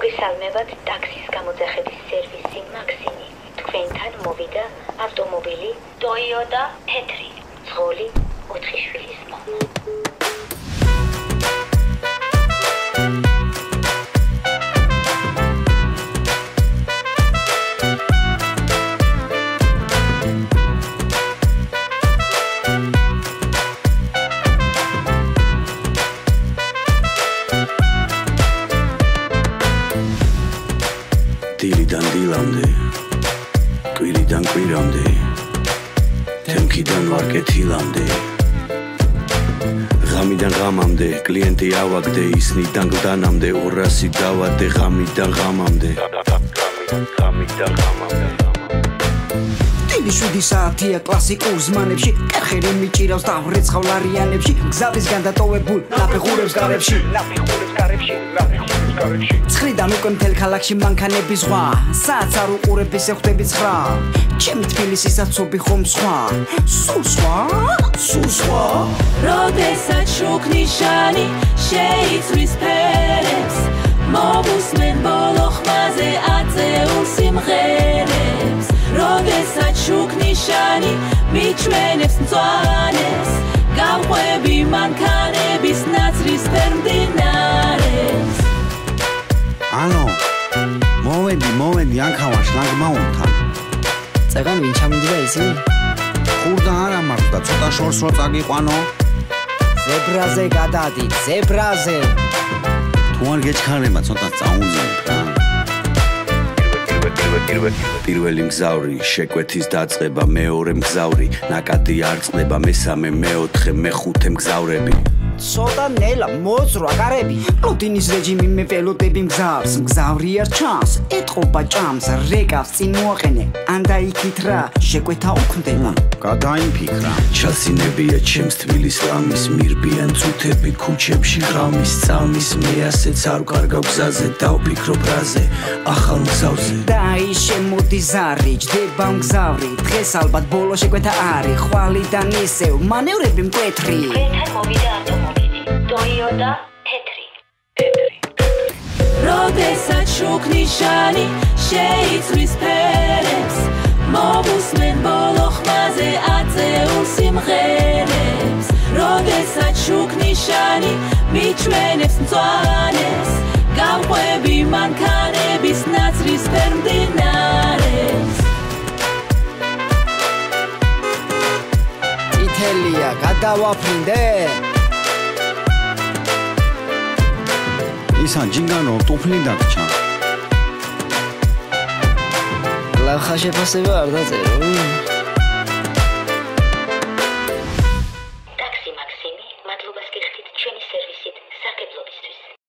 მოგესალმებათ ტაქსის გამოძახების სერვისი მაქსიმი. თქვენთან მოვიდა ავტომობილი Toyota თეთრი, ძღოლი 4 შვილის მამა. დილიდან დილამდე, კვირიდან კვირამდე, თემქიდან ვარკეთილამდე, ღამიდან ღამამდე, კლიენტი ავაგდე, ისნი დანგლდანამდე, 200 დავადე, ღამიდან ღამამდე, ღამიდან ღამამდე. 7 საათია კლასიკურ ზმანებში, კერხერი მიჭირავს და ვრეცხავლარიანებში, გზავის განდატოვებულ ნაფეხურებს გარებში. ცხრიდან უკვე მთელ ქალაქში მანქანების ზღვა, საათს არ უყურების ეხვდები 9. ჩემი თბილისისაც ცობი ხომ სხვა, სულ სხვა, სულ სხვა. როდესაც შუქნიშანი შეიცვლის ფერებს, მოვუსმენ ბოლო ხმაზე აწეულ სიმღერებს. როდესაც შუქნიშანი მიჩვენებს მწვანეს, გავყვები მანქანების ნაცრისფერ მდინარეს. Ano, მოვედი ანქავა შლანგმაუნთან. წეგან ვინ ჩამიდია ისინი? ხურდა არა მართლა, ცოტა შორს რო წაგიყვანო. ზებრაზე გადადი, ზებრაზე. თუ არ გეჩქარება, ცოტა წაუნძინებ რა. პირველი მგზავრი, შეკვეთის დაწყება, მეორე მგზავრი, ნაკადი არ წყდება, მესამე, მეოთხე, მეხუთე მგზავრები. ცოტა ნელა მოძრვა გარები, პლოტინის რეჟიმი მე პელოტები მგზავს, მგზავრი არ ჩანს, ეტყობა ჭამს, რეკავს წინ მოაყენე, ანდა იქით რა, შეკვეთა უქმდება. გადაიფიქრა. ჩასინებია ჩემს თბილის ლამის, მირბიან წუთები ქუჩებში ღამის, წამის მე ასეც არ ვკარგავ გზაზე, დავფიქრობ რაზე, ახალ მგზავრზე. და ის შემოდი ზარი, ჯდება მგზავრი, დღეს ალბათ ბოლო შეკვეთა არის, ხვალიდან ისევ მანევრები მკვეთრი. თქვენთან მოვიდა ავტომობილი Toyota თეთრი. როდესაც შუქნიშანი შეიცვლის ფერებს, მოვუსმენ ბოლო ხმაზე აწეულ სიმღერებს. როდესაც შუქნიშანი მიჩვენებს მწვანეს, გავყვები მანქანების ნაცრისფერ მდინარეს. წითელია, გადავაფრინდე. ისა ჯინგანო ტუფლი დაგჭა. ლახა შეფასება არ დაწერო.